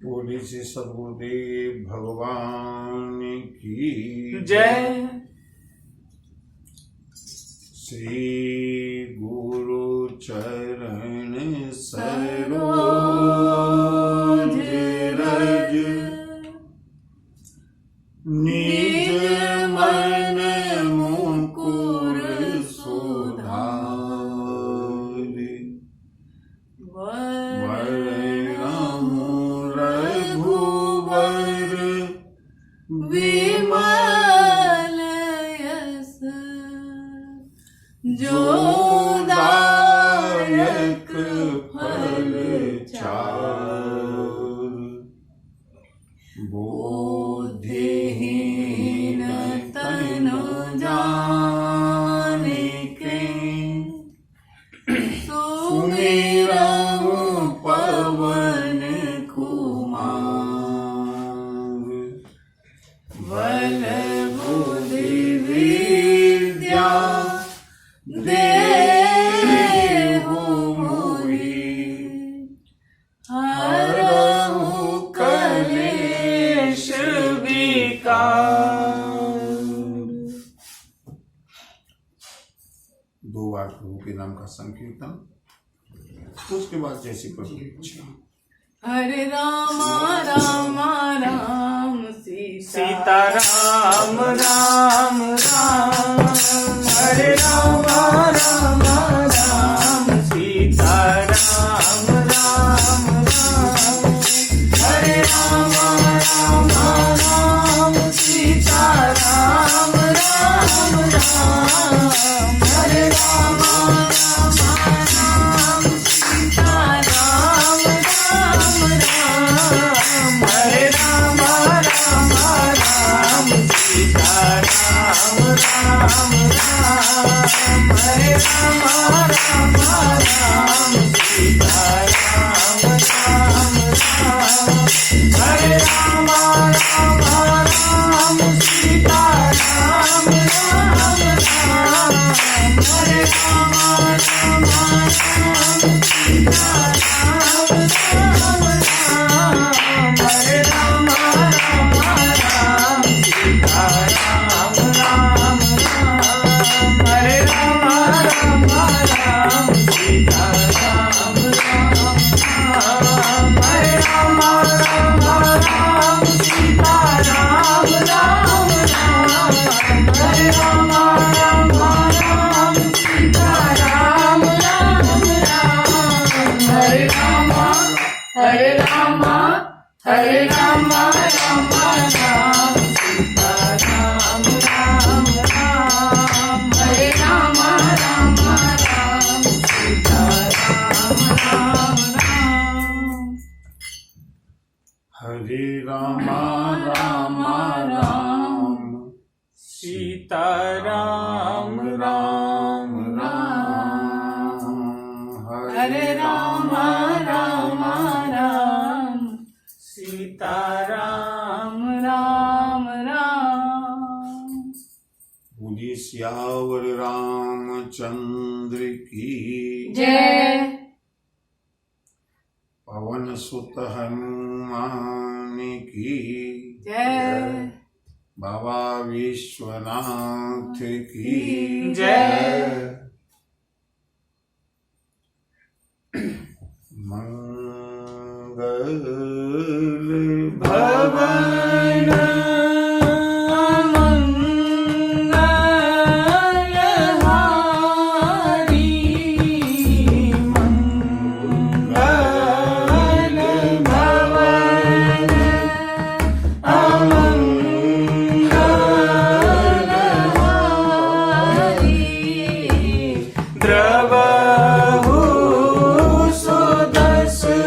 बोली श्री सद्गुरुदेव भगवान की जय। श्री गुरु चरण सरोज रज निज मन मुकुर सुधारि वरणहु रघुवर विमल यस जो दायक फल चार बुद्धिहीन तनु जानिके सुमिरहु पवन कुमार बल बुद्धि विद्या देहु मोहि हरहु कलेश विकार। दो बार प्रभु के नाम का संकीर्तन, उसके बाद जैसी प्रभु की इच्छा। हरे राम राम राम सीता राम राम राम हरे राम राम राम सीता राम राम राम हरे राम राम राम सीता राम राम राम हरे राम राम राम सीता राम राम राम हरे राम राम राम सीता राम राम राम हरे राम राम राम सीता राम राम राम हरे राम राम राम सीता राम राम राम हरे राम राम राम सीता राम राम राम हरे राम राम राम सीता राम राम राम हरे राम राम राम सीता राम राम राम हरे राम राम राम सीता राम राम राम हरे राम राम राम सीता राम राम राम हरे राम हरे राम राम राम सीता राम राम राम हरे राम राम राम सीता राम राम राम हरे राम राम राम सीता राम राम राम हरे राम राम राम सीता राम राम राम। बोली सियावर रामचंद्र की जय। पवन सुत हनुमान की जय। बाबा विश्वनाथ की जय। मंगल भवन मंगलहारी मंगल भवन अमंगलहारी द्रवहु सुदशरथ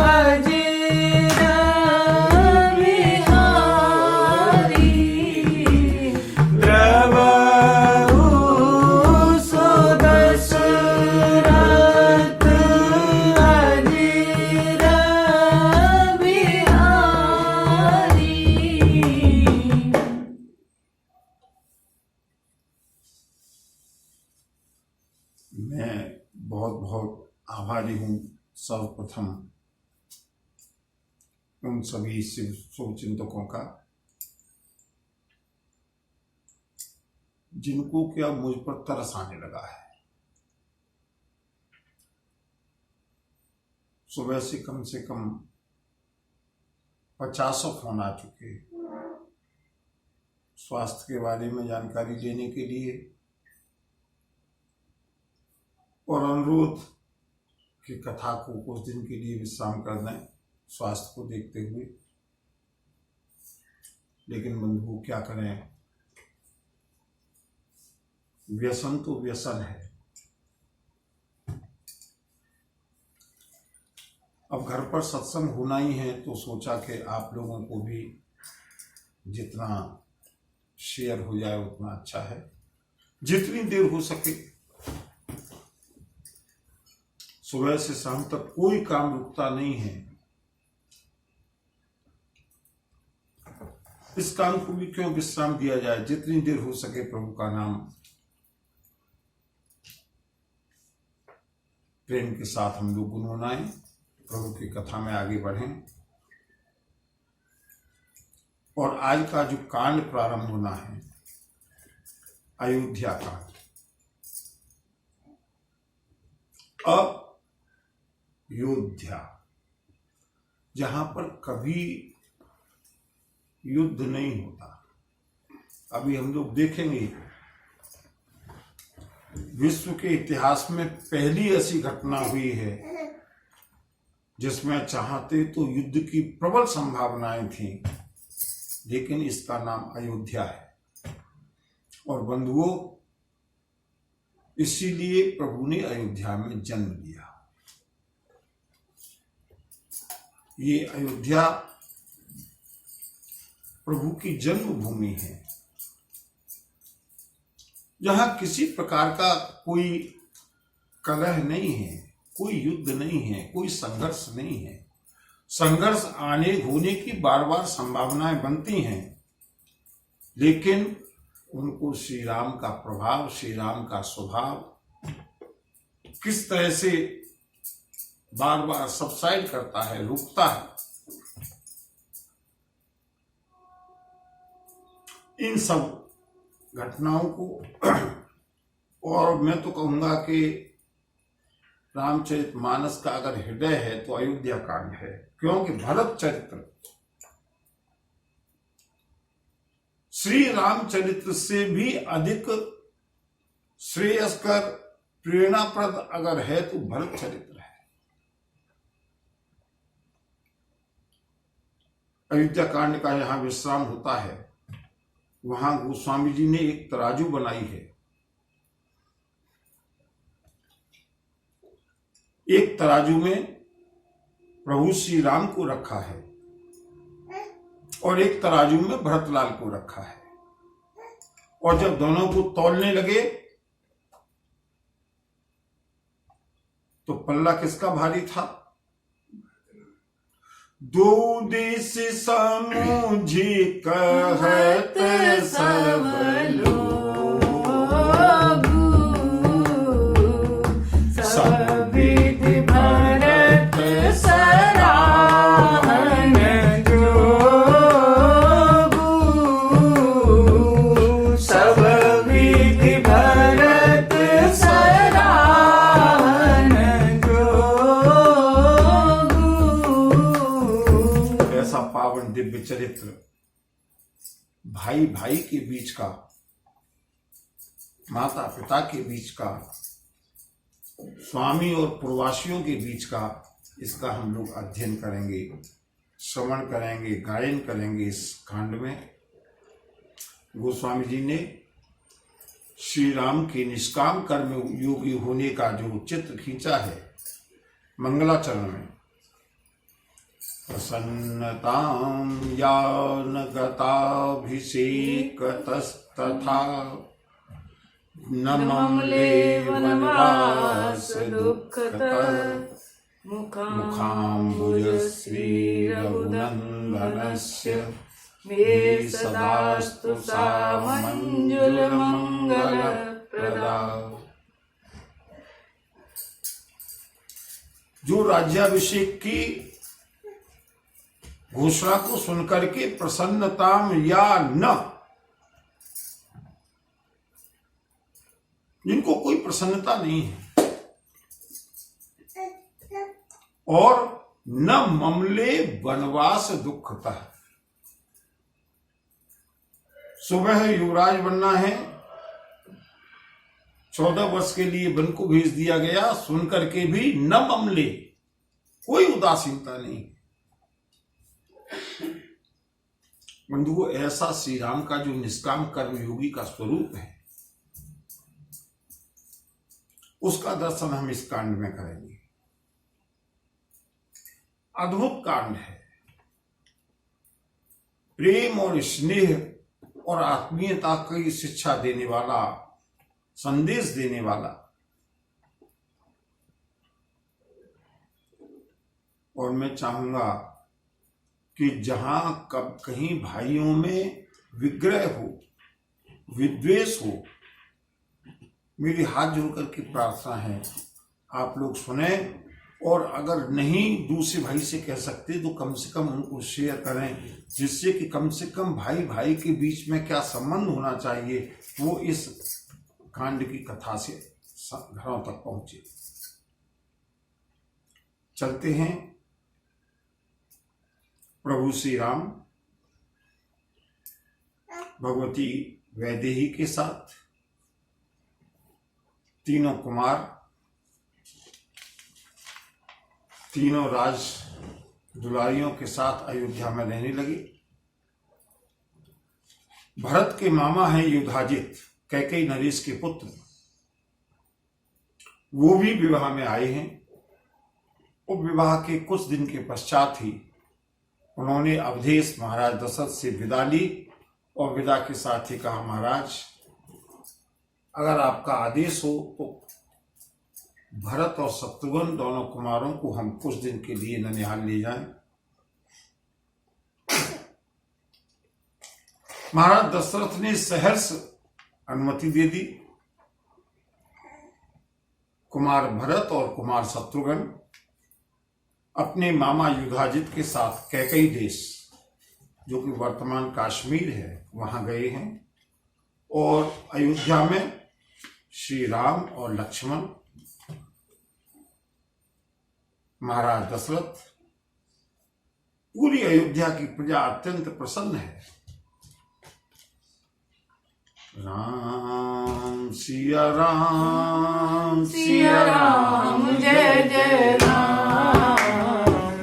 अजिर बिहारी द्रवहु सुदशरथ अजिर बिहारी। मैं बहुत बहुत आभारी हूँ सर्वप्रथम उन सभी शिव शुभ चिंतकों का जिनको क्या मुझ पर तरस आने लगा है। सुबह से कम 50 फोन आ चुके स्वास्थ्य के बारे में जानकारी देने के लिए और अनुरोध कि कथा को कुछ दिन के लिए विश्राम कर दें स्वास्थ्य को देखते हुए। लेकिन बंधु क्या करें, व्यसन तो व्यसन है। अब घर पर सत्संग होना ही है तो सोचा कि आप लोगों को भी जितना शेयर हो जाए उतना अच्छा है। जितनी देर हो सके, सुबह से शाम तक कोई काम रुकता नहीं है। इस काम को भी क्यों विश्राम दिया जाए। जितनी देर हो सके प्रभु का नाम प्रेम के साथ हम लोग गुनगुनाएं, प्रभु की कथा में आगे बढ़ें। और आज का जो कांड प्रारंभ होना है, अयोध्या कांड। अयोध्या, जहां पर कभी युद्ध नहीं होता। अभी हम लोग देखेंगे विश्व के इतिहास में पहली ऐसी घटना हुई है जिसमें चाहते तो युद्ध की प्रबल संभावनाएं थी, लेकिन इसका नाम अयोध्या है। और बंधुओं, इसीलिए प्रभु ने अयोध्या में जन्म लिया। ये अयोध्या प्रभु की जन्मभूमि है, जहां किसी प्रकार का कोई कलह नहीं है, कोई युद्ध नहीं है, कोई संघर्ष नहीं है। संघर्ष आने होने की बार बार संभावनाएं बनती हैं, लेकिन उनको श्री राम का प्रभाव, श्री राम का स्वभाव किस तरह से बार बार सबसाइड करता है, रुकता है। इन सब घटनाओं को, और मैं तो कहूंगा कि रामचरितमानस का अगर हृदय है तो अयोध्या कांड है, क्योंकि भरत चरित्र श्री रामचरित्र से भी अधिक श्रेयस्कर, प्रेरणाप्रद अगर है तो भरत चरित्र है। अयोध्या कांड का यहां विश्राम होता है। वहां गोस्वामी जी ने एक तराजू बनाई है। एक तराजू में प्रभु श्री राम को रखा है और एक तराजू में भरतलाल को रखा है। और जब दोनों को तौलने लगे तो पल्ला किसका भारी था? दो देश समूझी कहत सब लोग, सब विधि भरत सराहन जोगु, सब विधि भरत सराहन जोगु। ऐसा पावन दिव्य चरित्र भाई भाई के बीच का, माता पिता के बीच का, स्वामी और प्रवासियों के बीच का, इसका हम लोग अध्ययन करेंगे, श्रवण करेंगे, गायन करेंगे। इस कांड में गोस्वामी जी ने श्री राम के निष्काम कर्म योगी होने का जो चित्र खींचा है मंगलाचरण में, प्रसन्नतां यान गताभिषेकतस्तथा नमम्ले वनवास दुःखतः मुखाम्बुज श्री रघुनन्दनस्य मे सदास्तु सा मंजुलमंगलप्रदा। जो राज्याभिषेक की घोषणा को सुनकर के प्रसन्नताम या न, जिनको कोई प्रसन्नता नहीं है, और न ममले वनवास दुखता। सुबह युवराज बनना है, 14 वर्ष के लिए वन को भेज दिया गया, सुनकर के भी न ममले, कोई उदासीनता नहीं। बंधुओं, ऐसा श्री राम का जो निष्काम कर्मयोगी का स्वरूप है, उसका दर्शन हम इस कांड में करेंगे। अद्भुत कांड है, प्रेम और स्नेह और आत्मीयता की शिक्षा देने वाला, संदेश देने वाला। और मैं चाहूंगा कि जहां कब कहीं भाइयों में विग्रह हो, विद्वेष हो, मेरी हाथ जोड़ करके प्रार्थना है, आप लोग सुने, और अगर नहीं दूसरे भाई से कह सकते तो कम से कम उनको शेयर करें, जिससे कि कम से कम भाई भाई के बीच में क्या संबंध होना चाहिए वो इस कांड की कथा से घरों तक पहुंचे। चलते हैं प्रभु श्री राम भगवती वैदेही के साथ, तीनों कुमार, तीनों राज दुलारियों के साथ अयोध्या में रहने लगे। भरत के मामा हैं युधाजित, कैकेयी नरेश के पुत्र, वो भी विवाह में आए हैं। उपविवाह के कुछ दिन के पश्चात ही उन्होंने अवधेश महाराज दशरथ से विदा ली और विदा के साथ ही कहा, महाराज अगर आपका आदेश हो तो भरत और शत्रुघ्न दोनों कुमारों को हम कुछ दिन के लिए ननिहाल ले जाएं। महाराज दशरथ ने सहर्ष अनुमति दे दी। कुमार भरत और कुमार शत्रुघ्न अपने मामा युधाजित के साथ कैकेयी देश, जो कि वर्तमान कश्मीर है, वहां गए हैं। और अयोध्या में श्री राम और लक्ष्मण, महाराज दशरथ, पूरी अयोध्या की प्रजा अत्यंत प्रसन्न है। राम सिया राम, सिया राम जय जय राम,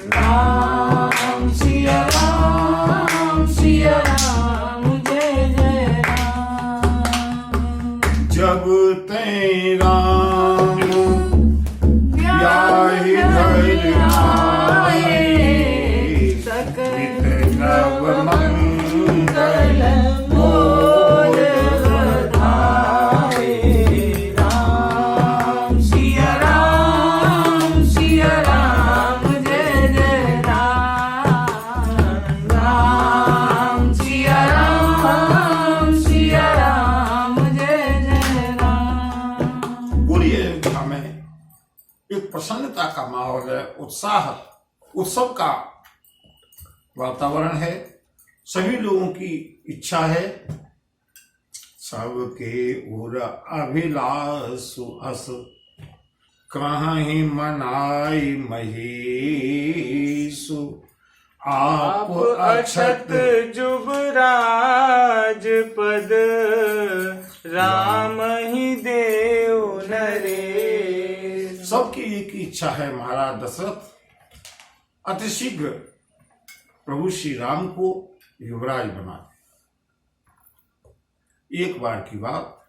राम सिया राम, सिया राम जय जय राम। जब तै राम ब्याहि घर आए, सकल नव मंगल मोद बधाए। राम सिया राम, सिया राम जय जय राम, राम सिया राम, सिया राम जय जय राम। पूरी अयोध्या में एक प्रसन्नता का माहौल है, उत्साह, उत्सव का वातावरण है। सभी लोगों की इच्छा है, सबके उर अभिलाषु अस, कहीं मनाई महेशु, आप अक्षत जुबराज पद, राम ही देव नरेश। सबकी एक ही इच्छा है, महाराज दशरथ अतिशीघ्र प्रभु श्री राम को युवराज बना दे। एक बार की बात,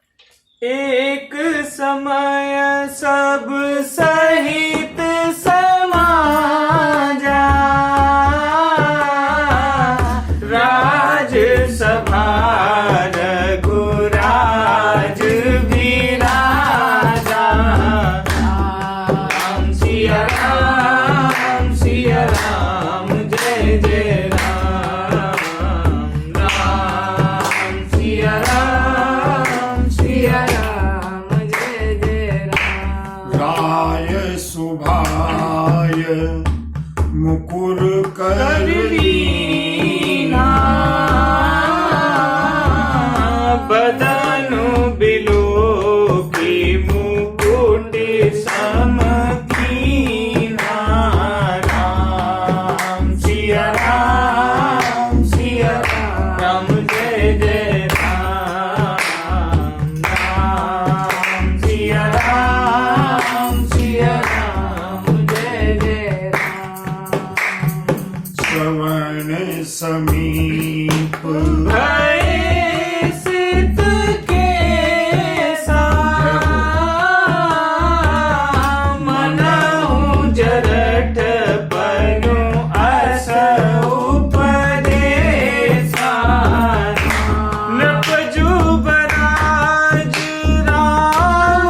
एक समय सब सहित समाजा, राज सभा रघुराज विराजा। राम सिया राम, सिया राम जय जय राम, राम सिया राम, सिया राम जय जय राम। राय सुभा मुकुर कर करवीना बदनु बिलो की मुकुट समकीना राम सिया राम जय जय राम राम सिया राम जय जय राम श्रवण समीप भय सित के मनहु जरठ पनु अस उपदेशा नपजु बराज राम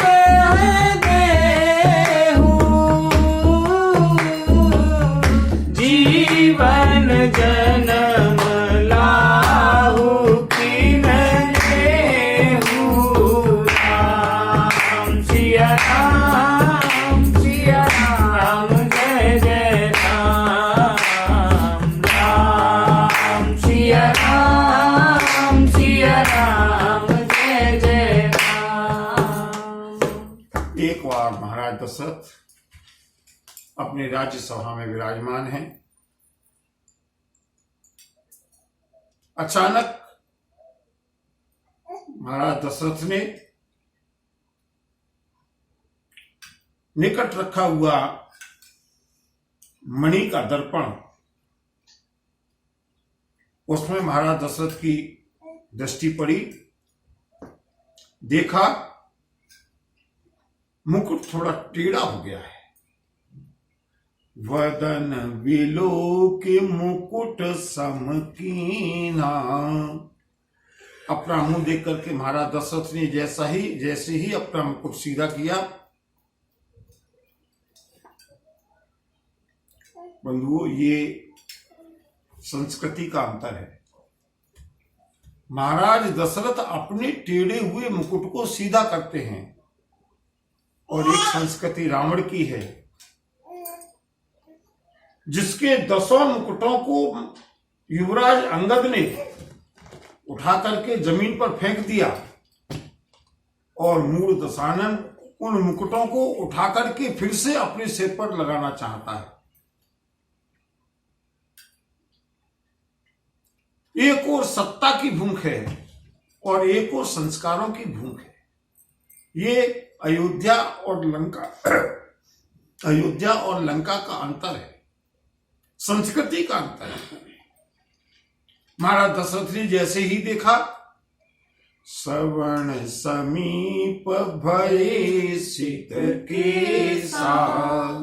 कह देहु जीवन जन्म लाहु किन लेहु राम सिया राम जय जय राम राम सिया राम जय जय राम। एक बार महाराज दशरथ अपने राज्य सभा में विराजमान हैं। अचानक महाराज दशरथ ने निकट रखा हुआ मणि का दर्पण, उसमें महाराज दशरथ की दृष्टि पड़ी। देखा मुकुट थोड़ा टेढ़ा हो गया है। वदन बिलो के मुकुट समकीना। अपना मुंह देख करके महाराज दशरथ ने जैसे ही अपना मुकुट सीधा किया, बंधुओं, ये संस्कृति का अंतर है। महाराज दशरथ अपने टेढ़े हुए मुकुट को सीधा करते हैं, और एक संस्कृति रावण की है, जिसके 10 मुकुटों को युवराज अंगद ने उठा करके जमीन पर फेंक दिया, और मूल दशानन उन मुकुटों को उठा करके फिर से अपने सिर पर लगाना चाहता है। एक और सत्ता की भूख है और एक और संस्कारों की भूख है। ये अयोध्या और लंका का अंतर है, संस्कृति का अंतर है। महाराज दशरथ ने जैसे ही देखा, श्रवण समीप भय सित के साथ।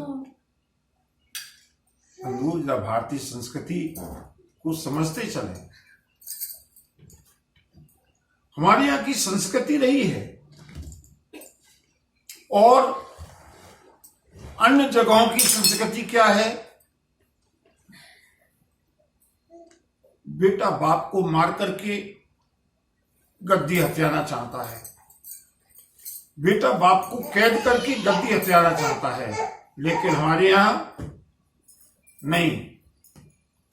भारतीय संस्कृति को समझते चले। हमारे यहां की संस्कृति रही है, और अन्य जगहों की संस्कृति क्या है? बेटा बाप को मार करके गद्दी हथियाना चाहता है, बेटा बाप को कैद करके गद्दी हथियाना चाहता है। लेकिन हमारे यहां नहीं।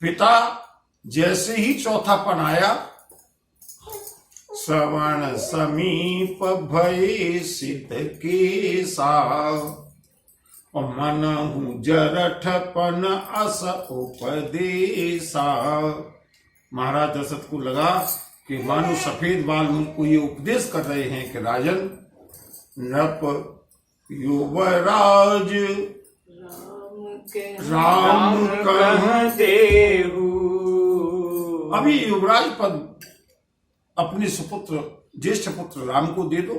पिता जैसे ही चौथापन आया, श्रवण समीप भय सिद्ध के साथ, और मनहु जरठपन अस उपदेशा। महाराज दशरथ को लगा कि मानो सफेद बाल उनको ये उपदेश कर रहे हैं कि राजन, नप युवराज राम कह देहु। अभी युवराज पद अपने सुपुत्र ज्येष्ठ पुत्र राम को दे दो,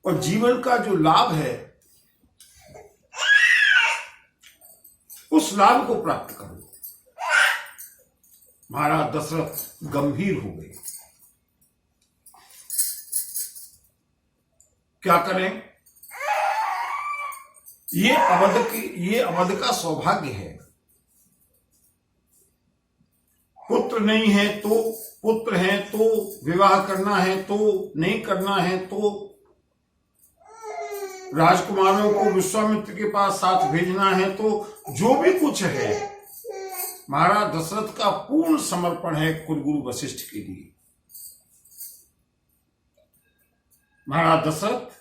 और जीवन का जो लाभ है उस लाभ को प्राप्त करो। महाराज दशरथ गंभीर हो गए। क्या करें? ये अवध का सौभाग्य है। पुत्र नहीं है तो, पुत्र है तो, विवाह करना है तो, नहीं करना है तो, राजकुमारों को विश्वामित्र के पास साथ भेजना है, तो जो भी कुछ है महाराज दशरथ का पूर्ण समर्पण है कुलगुरु वशिष्ठ के लिए। महाराज दशरथ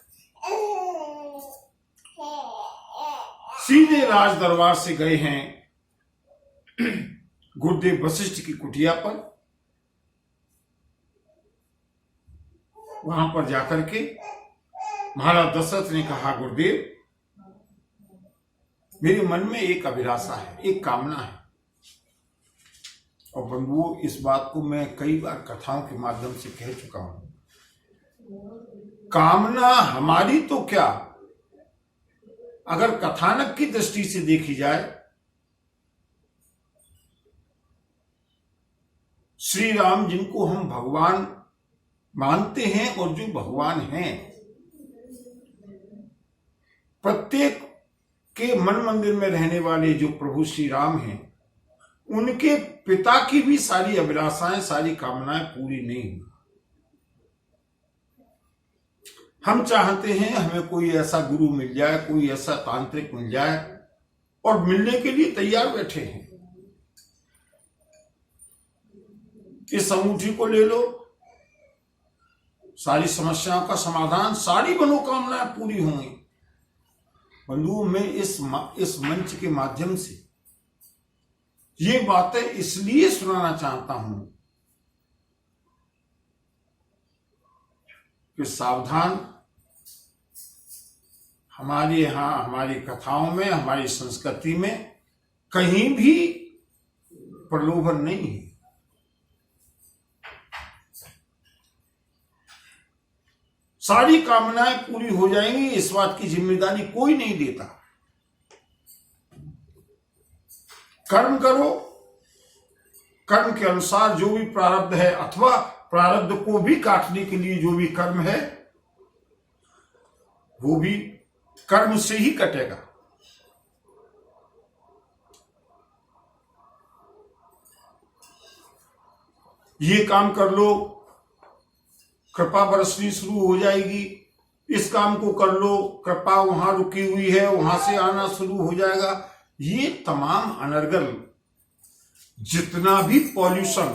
सीधे राज दरबार से गए हैं गुरुदेव वशिष्ठ की कुटिया पर। वहां पर जाकर के महाराज दशरथ ने कहा, गुरुदेव मेरे मन में एक अभिलाषा है, एक कामना है। और बंधुओं, इस बात को मैं कई बार कथाओं के माध्यम से कह चुका हूं। कामना हमारी तो क्या, अगर कथानक की दृष्टि से देखी जाए, श्री राम जिनको हम भगवान मानते हैं और जो भगवान हैं, प्रत्येक के मन मंदिर में रहने वाले जो प्रभु श्री राम हैं, उनके पिता की भी सारी अभिलाषाएं, सारी कामनाएं पूरी नहीं हुई। हम चाहते हैं हमें कोई ऐसा गुरु मिल जाए, कोई ऐसा तांत्रिक मिल जाए, और मिलने के लिए तैयार बैठे हैं। इस अंगूठी को ले लो, सारी समस्याओं का समाधान, सारी मनोकामनाएं पूरी होंगी। बंधुओं, मैं इस मंच के माध्यम से ये बातें इसलिए सुनाना चाहता हूं कि सावधान, हमारे यहां, हमारी कथाओं में, हमारी संस्कृति में कहीं भी प्रलोभन नहीं है। सारी कामनाएं पूरी हो जाएंगी, इस बात की जिम्मेदारी कोई नहीं लेता। कर्म करो, कर्म के अनुसार जो भी प्रारब्ध है, अथवा प्रारब्ध को भी काटने के लिए जो भी कर्म है, वो भी कर्म से ही कटेगा। ये काम कर लो, कृपा बरसनी शुरू हो जाएगी। इस काम को कर लो, कृपा वहां रुकी हुई है, वहां से आना शुरू हो जाएगा। ये तमाम अनर्गल, जितना भी पॉल्यूशन,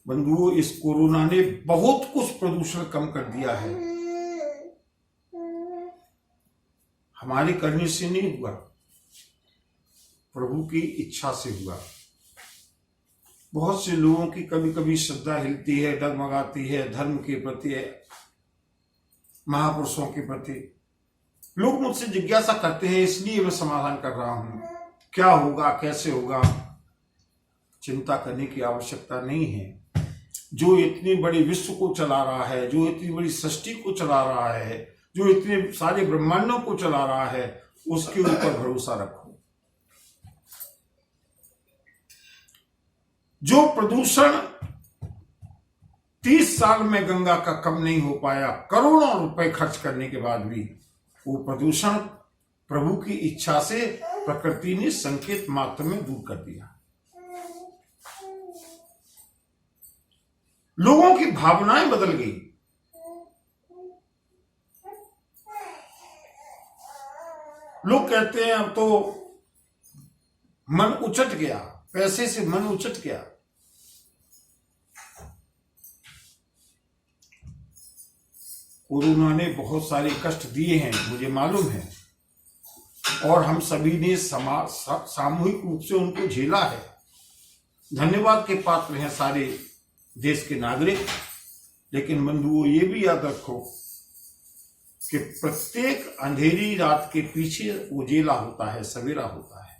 बंधुओं, इस कोरोना ने बहुत कुछ प्रदूषण कम कर दिया है। हमारे करने से नहीं हुआ, प्रभु की इच्छा से हुआ। बहुत से लोगों की कभी कभी श्रद्धा हिलती है, डगमगाती है धर्म के प्रति, महापुरुषों के प्रति। लोग मुझसे जिज्ञासा करते हैं, इसलिए मैं समाधान कर रहा हूं। क्या होगा, कैसे होगा, चिंता करने की आवश्यकता नहीं है। जो इतनी बड़ी विश्व को चला रहा है, जो इतनी बड़ी सृष्टि को चला रहा है, जो इतने सारे ब्रह्मांडों को चला रहा है, उसके ऊपर भरोसा रखो। जो प्रदूषण 30 साल में गंगा का कम नहीं हो पाया, करोड़ों रुपए खर्च करने के बाद भी, वो प्रदूषण प्रभु की इच्छा से प्रकृति ने संकेत मात्र में दूर कर दिया। लोगों की भावनाएं बदल गई। लोग कहते हैं अब तो मन उचट गया, पैसे से मन उचट गया। कोरोना ने बहुत सारे कष्ट दिए हैं, मुझे मालूम है, और हम सभी ने सामूहिक रूप से उनको झेला है। धन्यवाद के पात्र हैं सारे देश के नागरिक। लेकिन बंधुओं, ये भी याद रखो कि प्रत्येक अंधेरी रात के पीछे उजेला होता है, सवेरा होता है।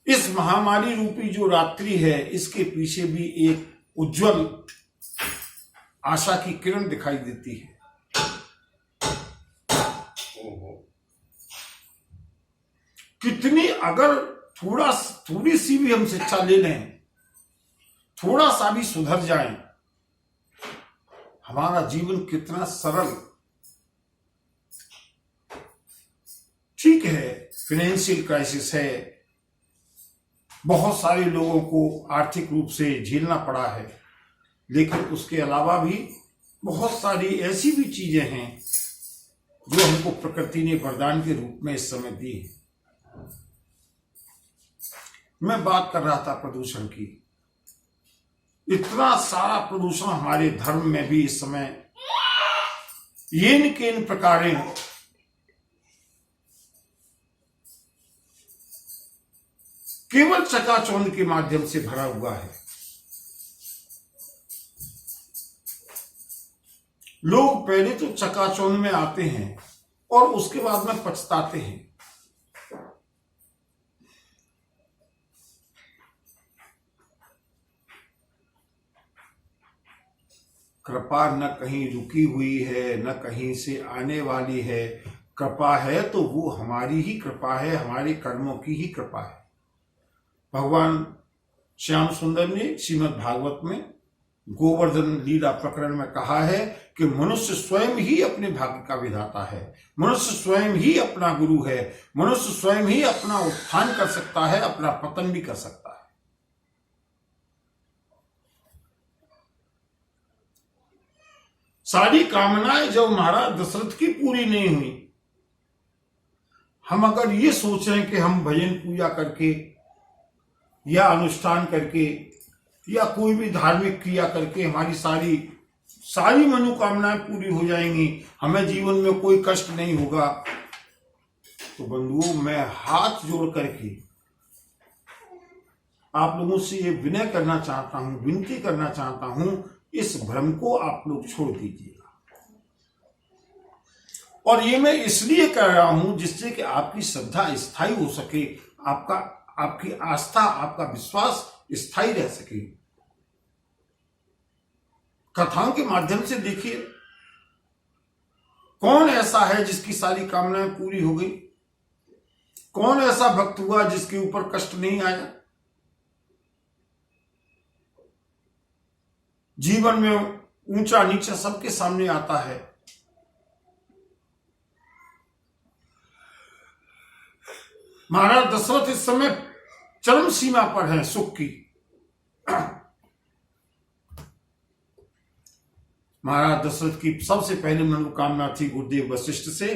इस महामारी रूपी जो रात्रि है, इसके पीछे भी एक उज्जवल आशा की किरण दिखाई देती है। कितनी, अगर थोड़ी सी भी हम शिक्षा ले लें, थोड़ा सा भी सुधर जाएं, हमारा जीवन कितना सरल। ठीक है, फाइनेंशियल क्राइसिस है, बहुत सारे लोगों को आर्थिक रूप से झेलना पड़ा है, लेकिन उसके अलावा भी बहुत सारी ऐसी भी चीजें हैं जो हमको प्रकृति ने वरदान के रूप में इस समय दी है। मैं बात कर रहा था प्रदूषण की। इतना सारा प्रदूषण हमारे धर्म में भी इस समय येन केन प्रकारेण केवल चकाचौंध के माध्यम से भरा हुआ है। लोग पहले तो चकाचौंध में आते हैं और उसके बाद में पछताते हैं। कृपा न कहीं रुकी हुई है, न कहीं से आने वाली है। कृपा है तो वो हमारी ही कृपा है, हमारे कर्मों की ही कृपा है। भगवान श्याम सुंदर ने श्रीमद् भागवत में गोवर्धन लीला प्रकरण में कहा है कि मनुष्य स्वयं ही अपने भाग्य का विधाता है, मनुष्य स्वयं ही अपना गुरु है, मनुष्य स्वयं ही अपना उत्थान कर सकता है, अपना पतन भी कर सकता है। सारी कामनाएं जब महाराज दशरथ की पूरी नहीं हुई, हम अगर ये सोच रहे हैं कि हम भजन पूजा करके या अनुष्ठान करके या कोई भी धार्मिक क्रिया करके हमारी सारी मनोकामनाएं पूरी हो जाएंगी, हमें जीवन में कोई कष्ट नहीं होगा, तो बंधुओं मैं हाथ जोड़ करके आप लोगों से ये विनय करना चाहता हूं, विनती करना चाहता हूं, इस भ्रम को आप लोग छोड़ दीजिएगा। और ये मैं इसलिए कह रहा हूं जिससे कि आपकी श्रद्धा स्थायी हो सके, आपकी आस्था, आपका विश्वास स्थायी रह सके। कथाओं के माध्यम से देखिए कौन ऐसा है जिसकी सारी कामनाएं पूरी हो गई, कौन ऐसा भक्त हुआ जिसके ऊपर कष्ट नहीं आया। जीवन में ऊंचा नीचा सबके सामने आता है। महाराज दशरथ इस समय चरम सीमा पर है सुख की। महाराज दशरथ की सबसे पहली मनोकामना थी गुरुदेव वशिष्ठ से,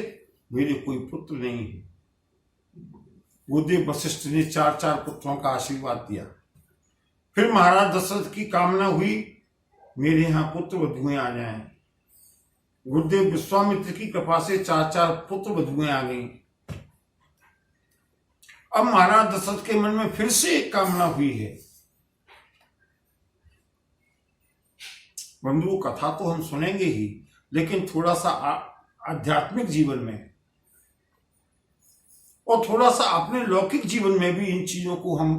मेरे कोई पुत्र नहीं है। गुरुदेव वशिष्ठ ने 4 पुत्रों का आशीर्वाद दिया। फिर महाराज दशरथ की कामना हुई मेरे यहां पुत्र वधुएं आ जाएं। गुरुदेव विश्वामित्र की कृपा से 4 पुत्र वधुएं आ गई। अब महाराज दशरथ के मन में फिर से एक कामना हुई है। बंधुओं कथा तो हम सुनेंगे ही, लेकिन थोड़ा सा आध्यात्मिक जीवन में और थोड़ा सा अपने लौकिक जीवन में भी इन चीजों को हम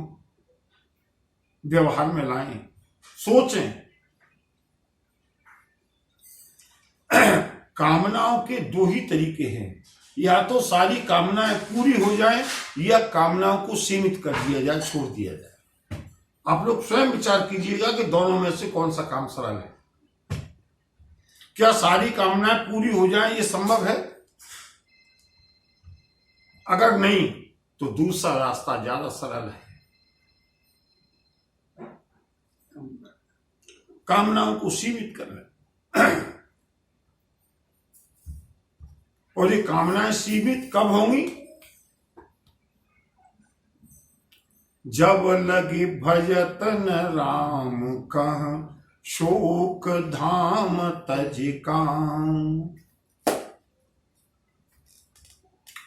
व्यवहार में लाएं, सोचें। कामनाओं के 2 ही तरीके हैं, या तो सारी कामनाएं पूरी हो जाएं या कामनाओं को सीमित कर दिया जाए, छोड़ दिया जाए। आप लोग स्वयं विचार कीजिएगा कि दोनों में से कौन सा काम सरल है। क्या सारी कामनाएं पूरी हो जाएं ये संभव है? अगर नहीं तो दूसरा रास्ता ज्यादा सरल है। कामनाओं को सीमित करना। और ये कामनाएं सीमित कब होंगी? जब लगी भजतन राम कह शोक धाम तज काम।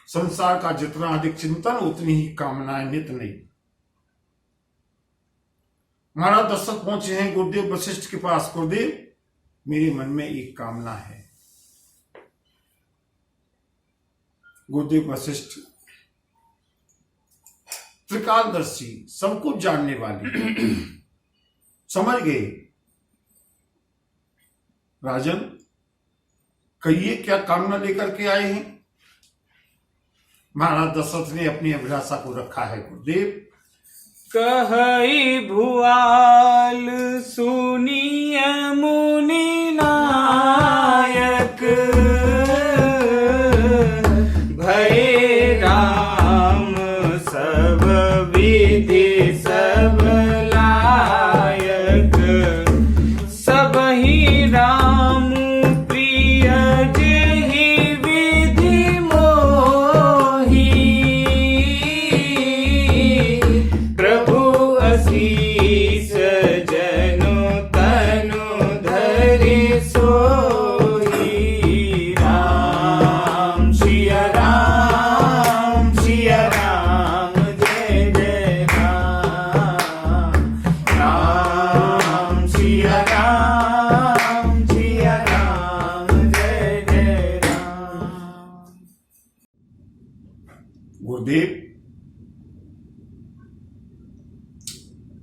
संसार का जितना अधिक चिंतन उतनी ही कामनाएं नित नहीं। महाराज दशरथ पहुंचे हैं गुरुदेव वशिष्ठ के पास। गुरुदेव मेरे मन में एक कामना है। गुरुदेव वशिष्ठ त्रिकालदर्शी, सब कुछ जानने वाले, समझ गए। राजन कहिए क्या कामना लेकर के आए हैं? महाराज दशरथ ने अपनी अभिलाषा को रखा है। गुरुदेव कहई भुआल सुनिय मुनि नायक, भय राम सब विधि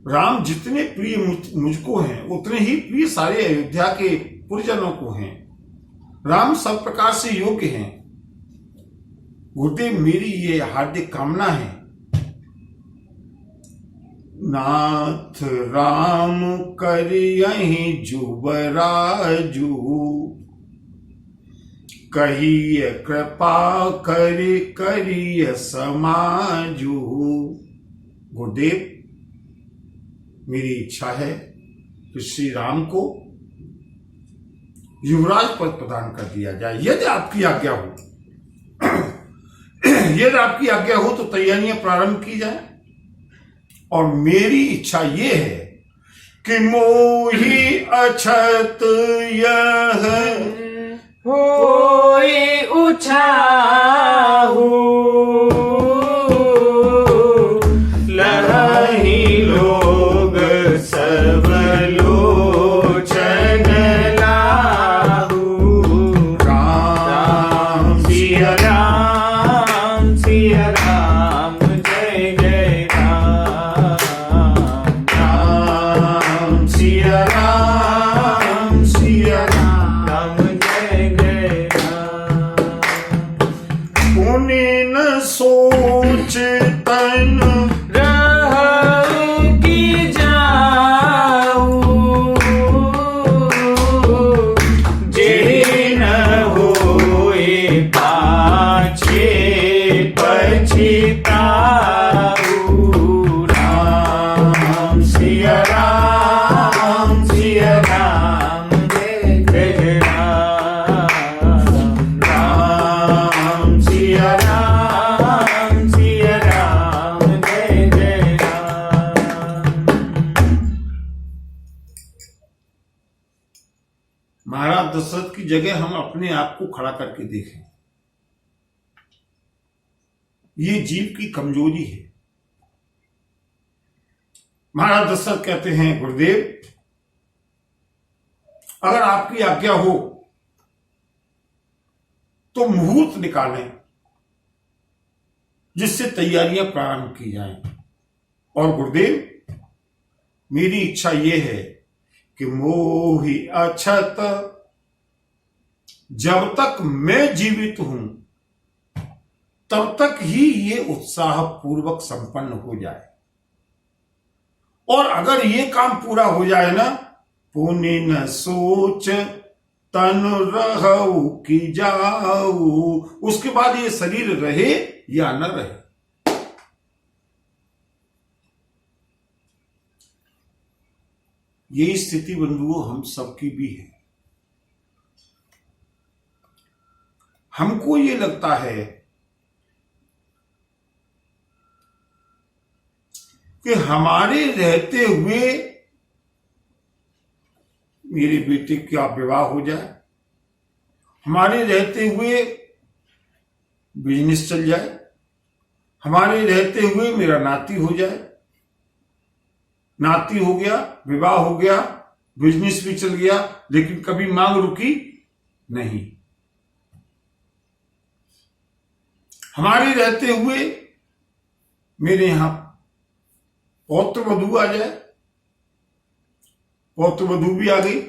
राम जितने प्रिय मुझको हैं उतने ही प्रिय सारे अयोध्या के पुरजनों को हैं। राम सब प्रकार से योग्य हैं। गुरुदेव, मेरी ये हार्दिक कामना है, नाथ राम करियहि जुबराजू, कहिए कृपा करिय समाजू। गुरुदेव, मेरी इच्छा है कि श्री राम को युवराज पद प्रदान कर दिया जाए, यदि आपकी आज्ञा हो। यदि आपकी आज्ञा हो तो तैयारियां प्रारंभ की जाए। और मेरी इच्छा यह है कि मोहि अछत यह होई उछाहू, लहहि लोग सब लोचन लाहू। राम सिया राम सिया राम, जय जय राम। राम सिया राम सिया राम, जय जय राम। पुण्य न सोच तन रहु की जाऊ, जे न होए पाछे पछताऊ। राम सिया राम, जय जय राम। राम सिया राम, जय जय राम। महाराज दशरथ की जगह हम अपने आप को खड़ा करके देखें। ये जीव की कमजोरी है। महाराज दशरथ कहते हैं, गुरुदेव, अगर आपकी आज्ञा हो तो मुहूर्त निकालें जिससे तैयारियां प्रारंभ की जाएं। और गुरुदेव, मेरी इच्छा यह है कि मोहि अछत, जब तक मैं जीवित हूं तब तक ही ये उत्साह पूर्वक संपन्न हो जाए। और अगर ये काम पूरा हो जाए ना, पुण्य न सोच तन रहु की जाऊ, उसके बाद ये शरीर रहे या न रहे। यही स्थिति बंधुओं हम सबकी भी है। हमको ये लगता है कि हमारे रहते हुए मेरे बेटे का विवाह हो जाए, हमारे रहते हुए बिजनेस चल जाए, हमारे रहते हुए मेरा नाती हो जाए, नाती हो गया, विवाह हो गया, बिजनेस भी चल गया, लेकिन कभी मांग रुकी नहीं। हमारे रहते हुए मेरे यहां पौत्र वधू आ जाए, पौत्र वधू भी आ गई।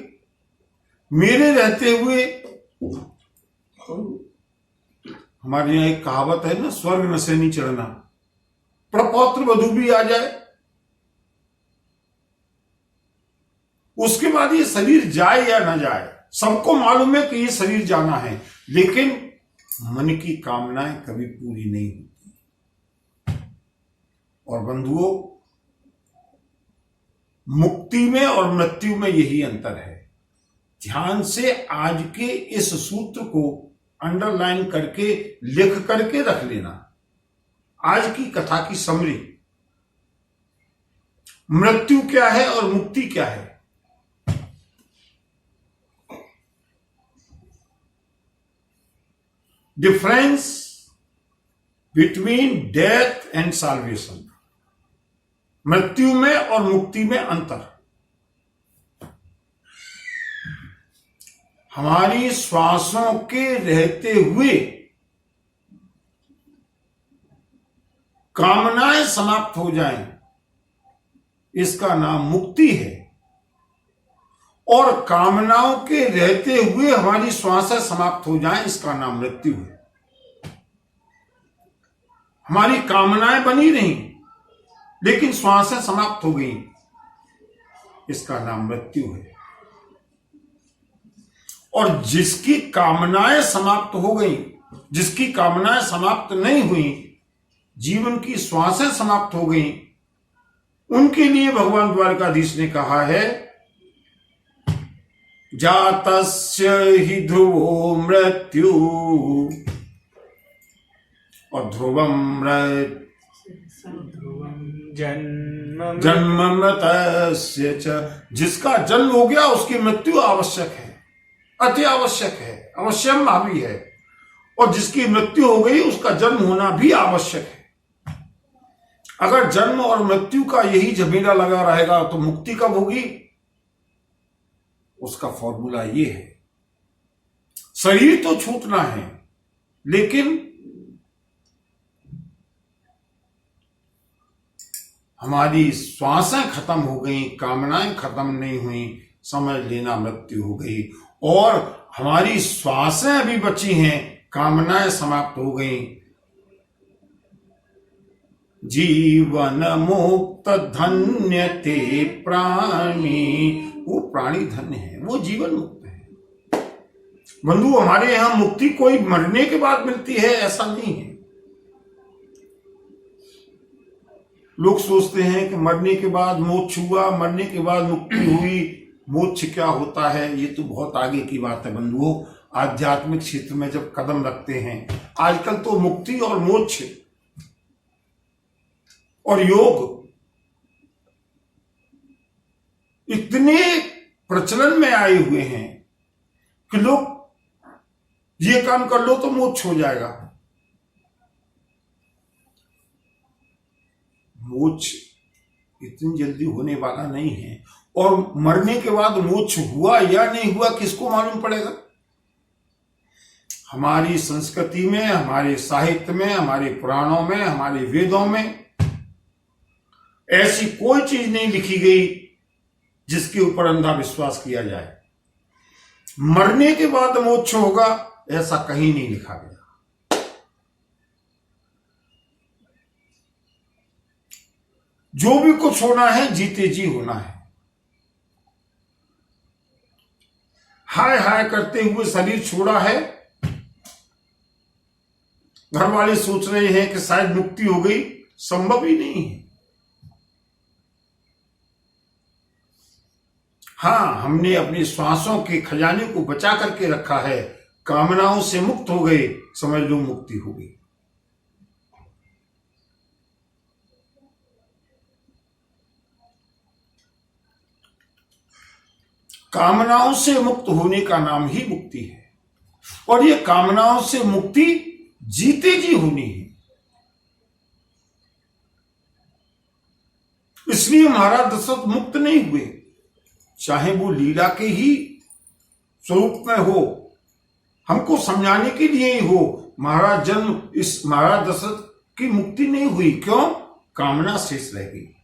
मेरे रहते हुए हमारे यहां एक कहावत है ना, स्वर्ग नशे नहीं चढ़ना, प्रपौत्र वधू भी आ जाए। उसके बाद ये शरीर जाए या ना जाए, सबको मालूम है कि ये शरीर जाना है, लेकिन मन की कामनाएं कभी पूरी नहीं होती। और बंधुओं, मुक्ति में और मृत्यु में यही अंतर है। ध्यान से आज के इस सूत्र को अंडरलाइन करके लिख करके रख लेना। आज की कथा की समरी, मृत्यु क्या है और मुक्ति क्या है। Difference between death and salvation, मृत्यु में और मुक्ति में अंतर। हमारी श्वासों के रहते हुए कामनाएं समाप्त हो जाएं इसका नाम मुक्ति है। और कामनाओं के रहते हुए हमारी श्वासें समाप्त हो जाएं, इसका नाम मृत्यु है। हमारी कामनाएं बनी रहीं लेकिन श्वासें समाप्त हो गई, इसका नाम मृत्यु है। और जिसकी कामनाएं समाप्त हो गई, जिसकी कामनाएं समाप्त नहीं हुई, जीवन की श्वासें समाप्त हो गई, उनके लिए भगवान द्वारकाधीश ने कहा है, जातस्य हि ध्रुवो मृत्यु और ध्रुवम जन्म मृतस्य च। जिसका जन्म हो गया उसकी मृत्यु आवश्यक है, अति आवश्यक है, अवश्यम भावी है। और जिसकी मृत्यु हो गई उसका जन्म होना भी आवश्यक है। अगर जन्म और मृत्यु का यही झमेला लगा रहेगा तो मुक्ति कब होगी? उसका फॉर्मूला ये है, शरीर तो छूटना है लेकिन हमारी श्वासें खत्म हो गई, कामनाएं खत्म नहीं हुई, समझ लेना मृत्यु हो गई। और हमारी श्वासें अभी बची हैं, कामनाएं समाप्त हो गई। जीवन मुक्त धन्य ते प्राणी, वो प्राणी धन्य है, वो जीवन मुक्त है। बंधु, हमारे यहां मुक्ति कोई मरने के बाद मिलती है ऐसा नहीं है। लोग सोचते हैं कि मरने के बाद मोक्ष हुआ, मरने के बाद मुक्ति हुई। मोक्ष क्या होता है ये तो बहुत आगे की बात है बंधुओं। आध्यात्मिक क्षेत्र में जब कदम रखते हैं, आजकल तो मुक्ति और मोक्ष और योग इतने प्रचलन में आए हुए हैं कि लोग ये काम कर लो तो मोक्ष हो जाएगा। मोक्ष इतनी जल्दी होने वाला नहीं है। और मरने के बाद मोक्ष हुआ या नहीं हुआ किसको मालूम पड़ेगा? हमारी संस्कृति में, हमारे साहित्य में, हमारे पुराणों में, हमारे वेदों में ऐसी कोई चीज नहीं लिखी गई जिसके ऊपर अंधा विश्वास किया जाए। मरने के बाद मोक्ष होगा ऐसा कहीं नहीं लिखा गया। जो भी कुछ होना है जीते जी होना है। हाय हाय करते हुए शरीर छोड़ा है, घर वाले सोच रहे हैं कि शायद मुक्ति हो गई, संभव ही नहीं है। हाँ, हमने अपनी श्वासों के खजाने को बचा करके रखा है, कामनाओं से मुक्त हो गए, समझ लो मुक्ति हो गई। कामनाओं से मुक्त होने का नाम ही मुक्ति है। और ये कामनाओं से मुक्ति जीते जी होनी है। इसलिए महाराज दशरथ मुक्त नहीं हुए, चाहे वो लीला के ही स्वरूप में हो, हमको समझाने के लिए ही हो। महाराज दशरथ की मुक्ति नहीं हुई। क्यों? कामना शेष रह गई।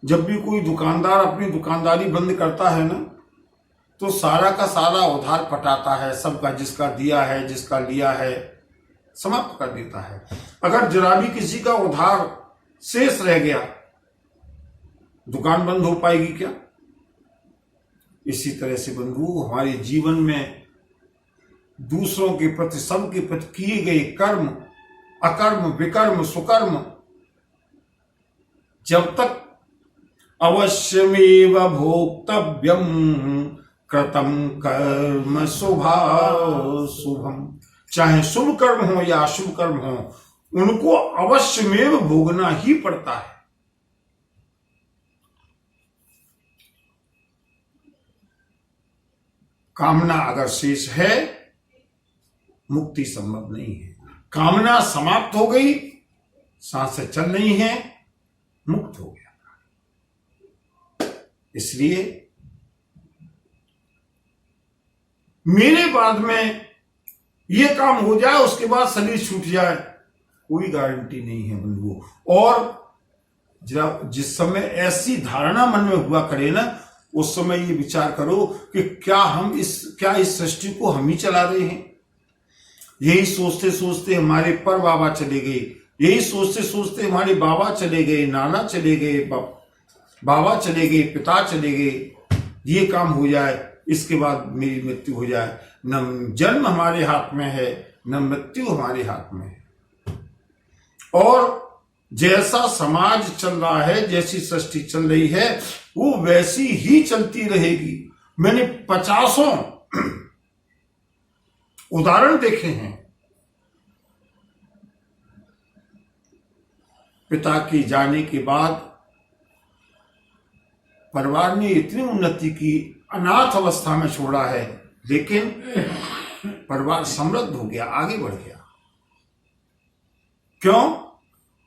जब भी कोई दुकानदार अपनी दुकानदारी बंद करता है ना, तो सारा का सारा उधार पटाता है, सबका जिसका दिया है, जिसका लिया है, समाप्त कर देता है। अगर जरा भी किसी का उधार शेष रह गया, दुकान बंद हो पाएगी क्या? इसी तरह से बंधु, हमारे जीवन में दूसरों के प्रति, सबके प्रति किए गए कर्म, अकर्म, विकर्म, सुकर्म, जब तक अवश्यमेव भोक्तव्यम कृतम कर्म शुभम, चाहे शुभ कर्म हो या अशुभ कर्म हो, उनको अवश्यमेव भोगना ही पड़ता है। कामना अगर शेष है, मुक्ति संभव नहीं है। कामना समाप्त हो गई, सांसें चल रही हैं, मुक्त हो गया। इसलिए मेरे बाद में ये काम हो जाए, उसके बाद शरीर छूट जाए, कोई गारंटी नहीं है बंधुओं। और जब जिस समय ऐसी धारणा मन में हुआ करे ना, उस समय ये विचार करो कि क्या इस सृष्टि को हम ही चला रहे हैं। यही सोचते सोचते हमारे पर बाबा चले गए, यही सोचते सोचते हमारे बाबा चले गए, नाना चले गए, बाबा चले गए, पिता चले गए। ये काम हो जाए, इसके बाद मेरी मृत्यु हो जाए। न जन्म हमारे हाथ में है, न मृत्यु हमारे हाथ में है। और जैसा समाज चल रहा है, जैसी सृष्टि चल रही है, वो वैसी ही चलती रहेगी। मैंने 50 उदाहरण देखे हैं। पिता के जाने के बाद परिवार ने इतनी उन्नति की, अनाथ अवस्था में छोड़ा है, लेकिन परिवार समृद्ध हो गया, आगे बढ़ गया। क्यों?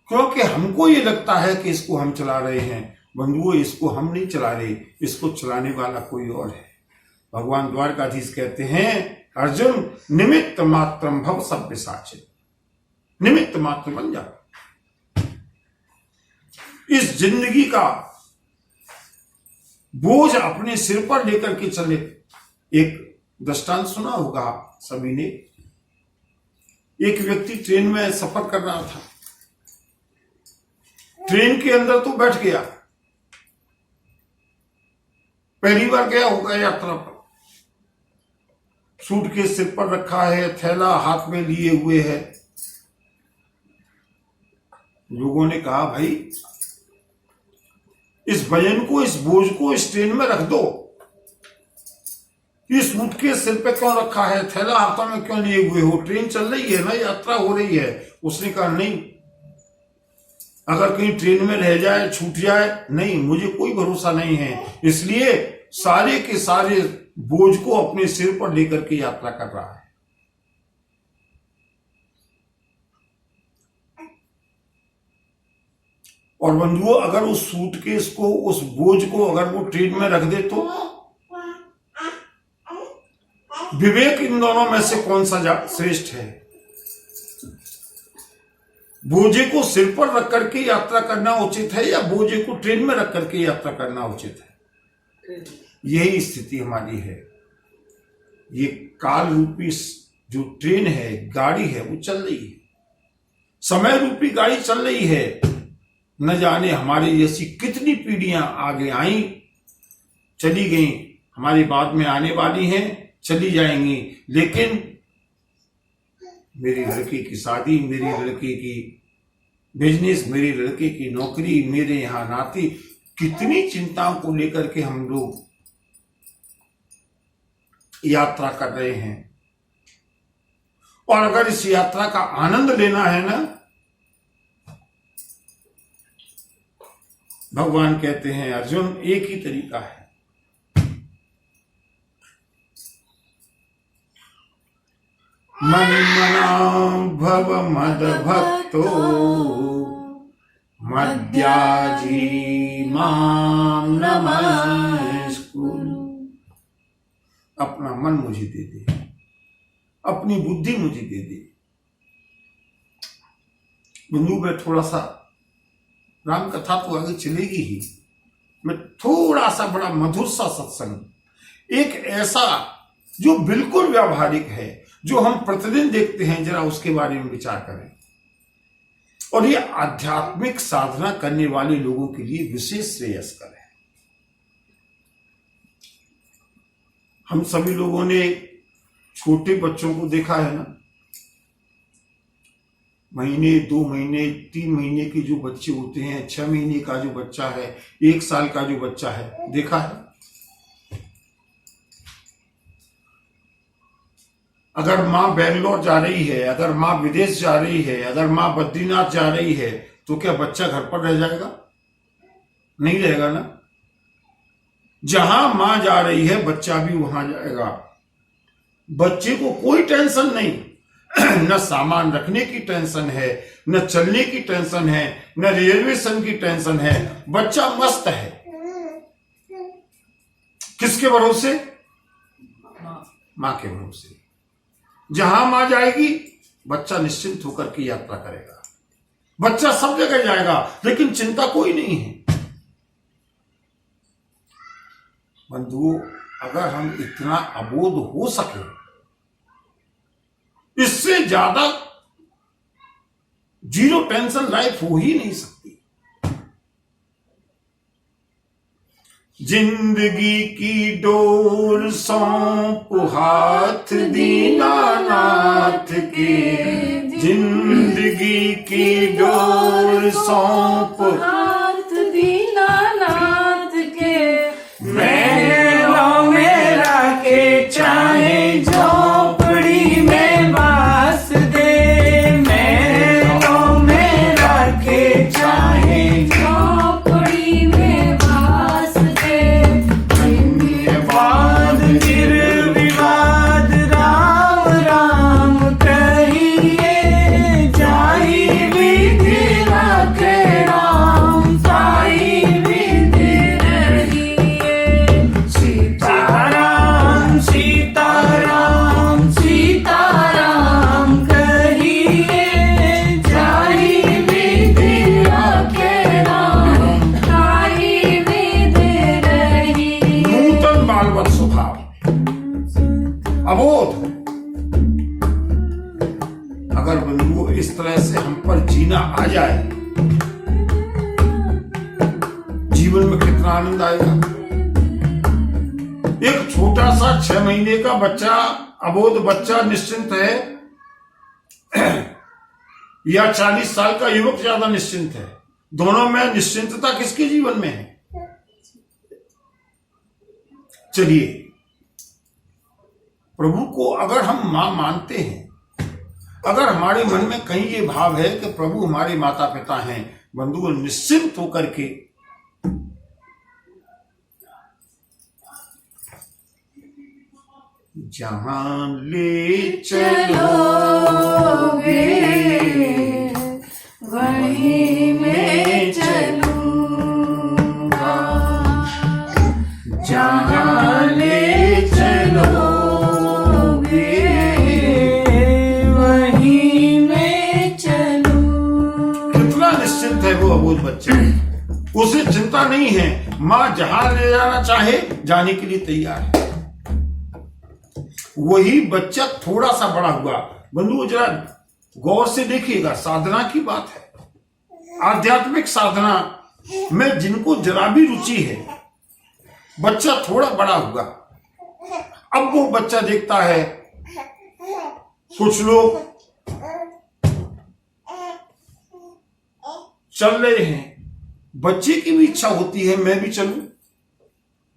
क्योंकि हमको ये लगता है कि इसको हम चला रहे हैं। बंधुओं, इसको हम नहीं चला रहे, इसको चलाने वाला कोई और है। भगवान द्वारकाधीश कहते हैं, अर्जुन निमित्त मात्रम भव सभ्य साचित। निमित्त मात्र बन जा। इस जिंदगी का बोझ अपने सिर पर लेकर के चले। एक दृष्टांत सुना होगा सभी ने। एक व्यक्ति ट्रेन में सफर कर रहा था। ट्रेन के अंदर तो बैठ गया, पहली बार गया होगा यात्रा पर। सूटकेस सिर पर रखा है, थैला हाथ में लिए हुए है। लोगों ने कहा, भाई इस वजन को, इस बोझ को इस ट्रेन में रख दो। ये सूटकेस सिर पे क्यों रखा है, थैला हाथों में क्यों लिए हुए हो? ट्रेन चल रही है ना, यात्रा हो रही है। उसने कहा, नहीं, अगर कहीं ट्रेन में रह जाए, छूट जाए, नहीं, मुझे कोई भरोसा नहीं है, इसलिए सारे के सारे बोझ को अपने सिर पर लेकर के यात्रा कर रहा है। और बंधुओं, अगर उस सूटकेस को, उस बोझ को अगर वो ट्रेन में रख दे तो विवेक इन दोनों में से कौन सा श्रेष्ठ है? बोझे को सिर पर रख करके यात्रा करना उचित है या बोझे को ट्रेन में रख करके यात्रा करना उचित है? यही स्थिति हमारी है। ये काल रूपी जो ट्रेन है, गाड़ी है, वो चल रही है। समय रूपी गाड़ी चल रही है। न जाने हमारे जैसी कितनी पीढ़ियां आगे आई, चली गई, हमारे बाद में आने वाली हैं, चली जाएंगी। लेकिन मेरी लड़की की शादी, मेरी लड़की की बिजनेस, मेरी लड़की की नौकरी, मेरे यहां नाती, कितनी चिंताओं को लेकर के हम लोग यात्रा कर रहे हैं। और अगर इस यात्रा का आनंद लेना है ना, भगवान कहते हैं, अर्जुन एक ही तरीका है। मन मना भव मद भक्तो मद्याजी माम नमस्कुरु। अपना मन मुझे दे दे, अपनी बुद्धि मुझे दे दे। बंधु, में थोड़ा सा राम कथा तो आगे चलेगी ही, मैं थोड़ा सा बड़ा मधुर सा सत्संग, एक ऐसा जो बिल्कुल व्यावहारिक है, जो हम प्रतिदिन देखते हैं, जरा उसके बारे में विचार करें। और ये आध्यात्मिक साधना करने वाले लोगों के लिए विशेष श्रेयस्कर है। हम सभी लोगों ने छोटे बच्चों को देखा है ना, महीने, 2 महीने, 3 महीने के जो बच्चे होते हैं, 6 महीने का जो बच्चा है, 1 साल का जो बच्चा है, देखा है। अगर माँ बेंगलोर जा रही है, अगर माँ विदेश जा रही है, अगर माँ बद्रीनाथ जा रही है, तो क्या बच्चा घर पर रह जाएगा? नहीं रहेगा ना। जहां माँ जा रही है, बच्चा भी वहां जाएगा। बच्चे को कोई टेंशन नहीं, न सामान रखने की टेंशन है, न चलने की टेंशन है, न रिजर्वेशन की टेंशन है। बच्चा मस्त है। किसके भरोसे? माँ के भरोसे। जहां मां जाएगी, बच्चा निश्चिंत होकर के यात्रा करेगा। बच्चा सब जगह जाएगा, लेकिन चिंता कोई नहीं है। बंधुओं, अगर हम इतना अबोध हो सके, इससे ज्यादा जीरो टेंशन लाइफ हो ही नहीं सकती। जिंदगी की डोर सौंप हाथ दीनानाथ के, जिंदगी की डोर सौंप हाथ दीनानाथ के, महलों में रखे चाहे झोपड़ी में बास दे, महलों में रखे चाहे झोपड़ी में वास दे। वाद निर्विवाद राम राम कहिए, जाहि विधि रखे राम ताहि विधि रहिए। सीताराम सीताराम सीताराम कहिए, जाहि विधि रखे राम ताहि विधि रहिए। नूतन बालवत स्वभाव, अबोध। अगर बंधुओं इस तरह से हम पर जीना आ जाए, जीवन में कितना आनंद आएगा। एक छोटा सा 6 महीने का बच्चा, अबोध बच्चा निश्चिंत है, या 40 साल का युवक ज्यादा निश्चिंत है? दोनों में निश्चिंतता किसके जीवन में है? चलिए, प्रभु को अगर हम मां मानते हैं, अगर हमारे मन में कहीं ये भाव है कि प्रभु हमारे माता पिता हैं, बंधुओं, निश्चिंत होकर के जहां ले चलोगे वहीं मैं चलूंगा, जहाँ ले चलोगे वहीं मैं चलूं। कितना निश्चिंत है वो अबोध बच्चा, उसे चिंता नहीं है। मां जहां ले जाना चाहे जाने के लिए तैयार है। वही बच्चा थोड़ा सा बड़ा हुआ, बंधुओं जरा गौर से देखिएगा, साधना की बात है, आध्यात्मिक साधना में जिनको जरा भी रुचि है, बच्चा थोड़ा बड़ा हुआ, अब वो बच्चा देखता है कुछ लोग चल रहे हैं, बच्चे की भी इच्छा होती है मैं भी चलूं,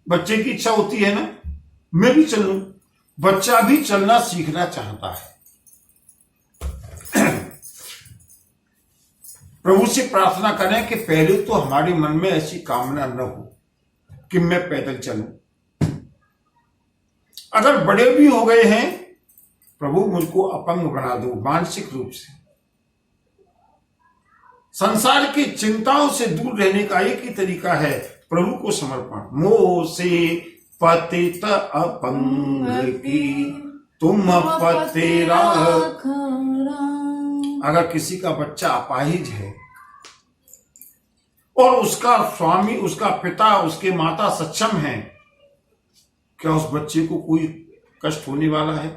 बच्चे की इच्छा होती है ना मैं भी चलूं। बच्चा भी चलना सीखना चाहता है। प्रभु से प्रार्थना करें कि पहले तो हमारे मन में ऐसी कामना न हो कि मैं पैदल चलूं। अगर बड़े भी हो गए हैं, प्रभु मुझको अपंग बना दो मानसिक रूप से। संसार की चिंताओं से दूर रहने का एक ही तरीका है प्रभु को समर्पण। मोह से पतित अपंग की तुम पते राख। अगर किसी का बच्चा अपाहिज है और उसका स्वामी, उसका पिता, उसके माता सक्षम है, क्या उस बच्चे को कोई कष्ट होने वाला है?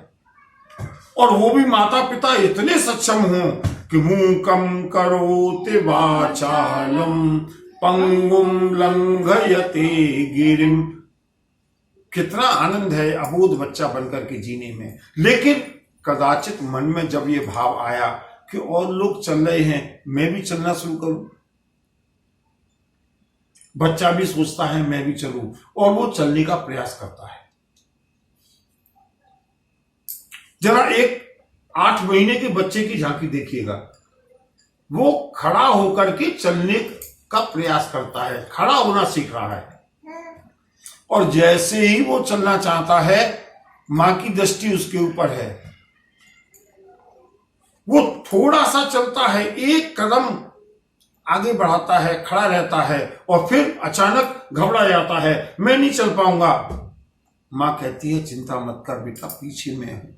और वो भी माता पिता इतने सक्षम हों कि मूकम करोति वाचालम पंगुम लंघयते गिरिम। कितना आनंद है अबोध बच्चा बनकर के जीने में। लेकिन कदाचित मन में जब ये भाव आया कि और लोग चल रहे हैं, मैं भी चलना शुरू करूं, बच्चा भी सोचता है मैं भी चलूं, और वो चलने का प्रयास करता है। जरा एक 8 महीने के बच्चे की झांकी देखिएगा, वो खड़ा होकर के चलने का प्रयास करता है, खड़ा होना सीख रहा है, और जैसे ही वो चलना चाहता है, मां की दृष्टि उसके ऊपर है, वो थोड़ा सा चलता है, एक कदम आगे बढ़ाता है, खड़ा रहता है, और फिर अचानक घबरा जाता है, मैं नहीं चल पाऊंगा। मां कहती है चिंता मत कर बेटा, पीछे मैं हूं।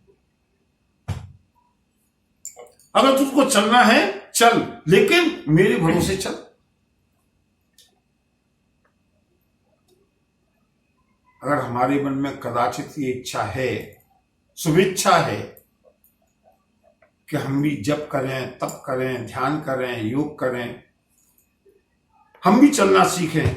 अगर तुझको चलना है चल, लेकिन मेरे भरोसे चल। अगर हमारे मन में कदाचित ये इच्छा है, शुभेच्छा है कि हम भी जप करें, तप करें, ध्यान करें, योग करें, हम भी चलना सीखें,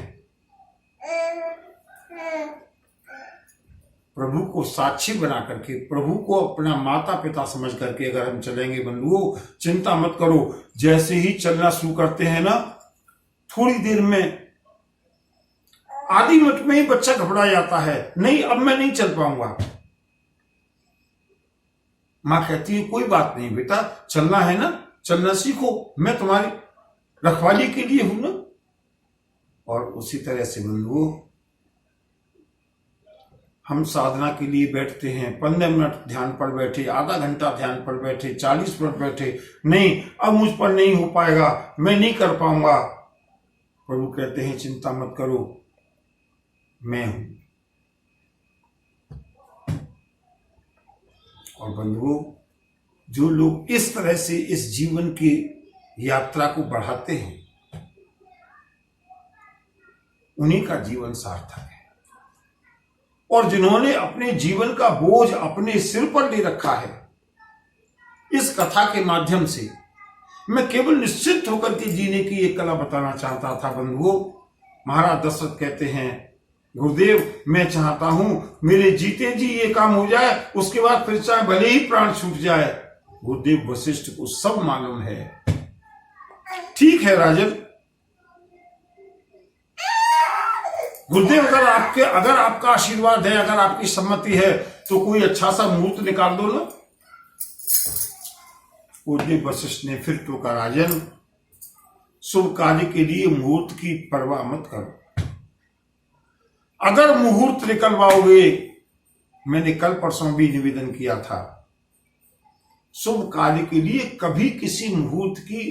प्रभु को साक्षी बना करके, प्रभु को अपना माता पिता समझ करके अगर हम चलेंगे बंधुओं, चिंता मत करो। जैसे ही चलना शुरू करते हैं ना, थोड़ी देर में, आधी मिनट में ही बच्चा घबरा जाता है, नहीं अब मैं नहीं चल पाऊंगा। मां कहती है कोई बात नहीं बेटा, चलना है ना, चलना सीखो, मैं तुम्हारी रखवाली के लिए हूं ना। और उसी तरह से बंधुओं, हम साधना के लिए बैठते हैं, 15 मिनट ध्यान पर बैठे, आधा घंटा ध्यान पर बैठे, 40 मिनट बैठे, नहीं अब मुझ पर नहीं हो पाएगा, मैं नहीं कर पाऊंगा। प्रभु कहते हैं चिंता मत करो, मैं हूं। और बंधुओं, जो लोग इस तरह से इस जीवन की यात्रा को बढ़ाते हैं, उन्हीं का जीवन सार्थक है। और जिन्होंने अपने जीवन का बोझ अपने सिर पर ले रखा है, इस कथा के माध्यम से मैं केवल निश्चित होकर के जीने की एक कला बताना चाहता था बंधुओं। महाराज दशरथ कहते हैं, गुरुदेव मैं चाहता हूं मेरे जीते जी ये काम हो जाए, उसके बाद फिर चाहे भले ही प्राण छूट जाए। गुरुदेव वशिष्ठ को सब मालूम है। ठीक है राजन, गुरुदेव अगर आपका आशीर्वाद है, अगर आपकी सम्मति है, तो कोई अच्छा सा मुहूर्त निकाल दो ना। गुरुदेव वशिष्ठ ने फिर टोका, राजन शुभ कार्य के लिए मुहूर्त की परवाह मत करो। अगर मुहूर्त निकलवाओगे, मैंने कल परसों भी निवेदन किया था, शुभ कार्य के लिए कभी किसी मुहूर्त की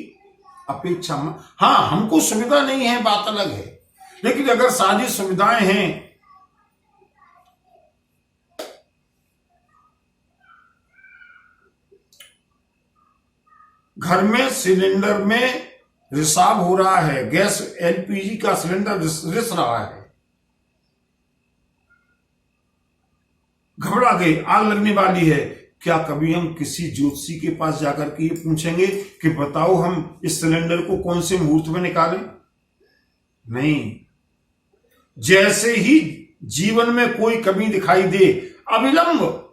अपेक्षा मत। हाँ, हमको सुविधा नहीं है, बात अलग है, लेकिन अगर सारी सुविधाएं हैं, घर में सिलेंडर में रिसाव हो रहा है, गैस एलपीजी का सिलेंडर रिस रहा है, घबरा गए, आग लगने वाली है, क्या कभी हम किसी ज्योतिषी के पास जाकर के ये पूछेंगे कि बताओ हम इस सिलेंडर को कौन से मुहूर्त में निकालें? नहीं। जैसे ही जीवन में कोई कमी दिखाई दे, अविलंब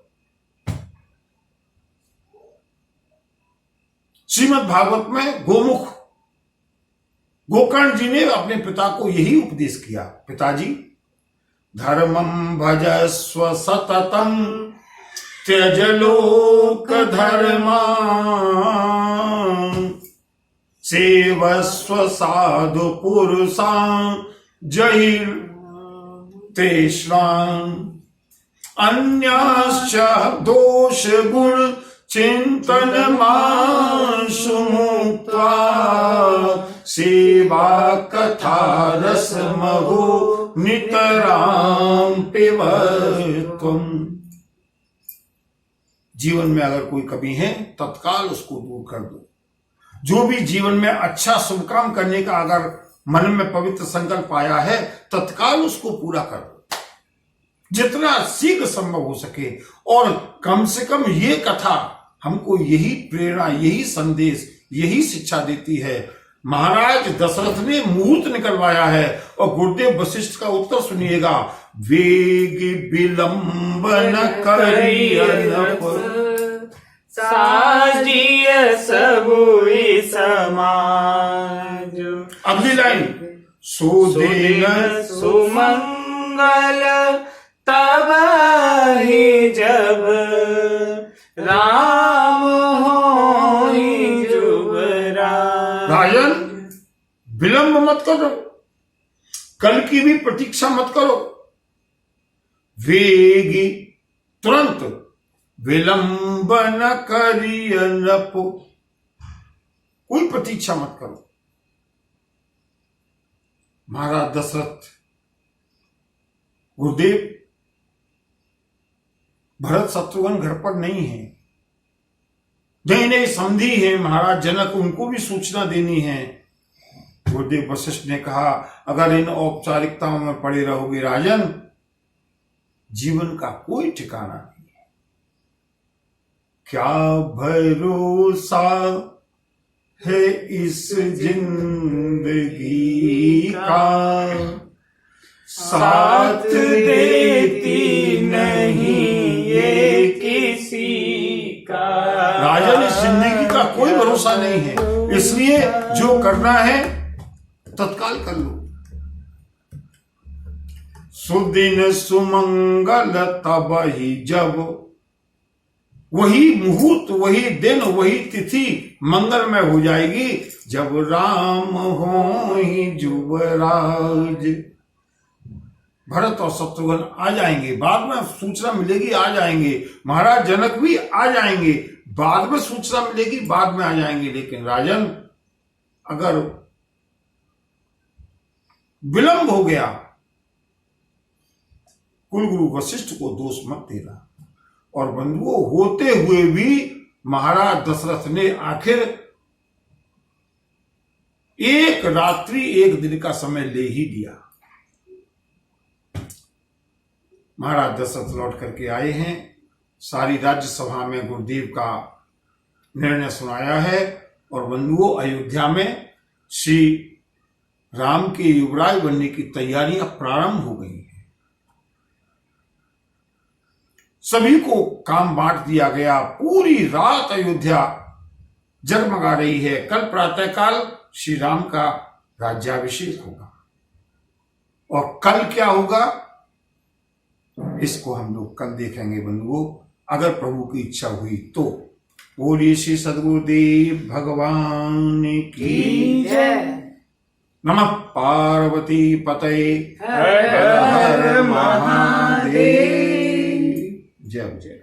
श्रीमद् भागवत में गोमुख गोकर्ण जी ने अपने पिता को यही उपदेश किया, पिताजी धर्मं भजस्व सततं त्यज लोक धर्मान् सेवस्व साधु पुरुषान् जहिर् तेषाम् अन्याश्च दोष गुण चिंतन मांसु मुक्त्वा सेवा कथा रस महो नितराम पिबत्वम्। जीवन में अगर कोई कमी है, तत्काल उसको दूर कर दो। जो भी जीवन में अच्छा शुभ काम करने का अगर मन में पवित्र संकल्प आया है, तत्काल उसको पूरा कर दो, जितना शीघ्र संभव हो सके। और कम से कम ये कथा हमको यही प्रेरणा, यही संदेश, यही शिक्षा देती है। महाराज दशरथ ने मुहूर्त निकलवाया है, और गुरुदेव वशिष्ठ का उत्तर सुनिएगा, वेग विलंब न करियन साजिय सबुई समाज। अगली लाइन, सुदिन सुमंगल तब ही जब राम होई जुबराज। राजन विलंब मत करो, कल की भी प्रतीक्षा मत करो। वेगी तुरंत, विलंब न करिय नपो, कोई प्रतीक्षा मत करो। महाराज दशरथ, गुरुदेव भरत शत्रुघ्न घर पर नहीं है, नई नई संधि है महाराज जनक, उनको भी सूचना देनी है। गुरुदेव वशिष्ठ ने कहा, अगर इन औपचारिकताओं में पड़े रहोगे राजन, जीवन का कोई ठिकाना नहीं है। क्या भरोसा है इस जिंदगी का, साथ देती नहीं ये किसी का। राजन, इस जिंदगी का कोई भरोसा नहीं है, इसलिए जो करना है तत्काल कर लो। सुदिन सुमंगल तब ही जब, वही मुहूर्त, वही दिन, वही तिथि मंगलमय हो जाएगी जब राम हो ही जुबराज। भरत और शत्रुघ्न आ जाएंगे, बाद में सूचना मिलेगी आ जाएंगे, महाराज जनक भी आ जाएंगे, बाद में सूचना मिलेगी बाद में आ जाएंगे। लेकिन राजन, अगर विलंब हो गया, कुलगुरु वशिष्ठ को दोष मत देना। और बंधुओं, होते हुए भी महाराज दशरथ ने आखिर एक रात्रि एक दिन का समय ले ही लिया। महाराज दशरथ लौट करके आए हैं, सारी राज्यसभा में गुरुदेव का निर्णय सुनाया है, और बंधुओं, अयोध्या में श्री राम के युवराज बनने की तैयारियां प्रारंभ हो गई हैं। सभी को काम बांट दिया गया, पूरी रात अयोध्या जगमगा रही है। कल प्रातःकाल श्री राम का राज्याभिषेक होगा, और कल क्या होगा इसको हम लोग कल देखेंगे बंधुओं, अगर प्रभु की इच्छा हुई तो। बोलिए श्री सद्गुरुदेव भगवान की जय। नमः पार्वती पतये हर हर महादेव। जय जय।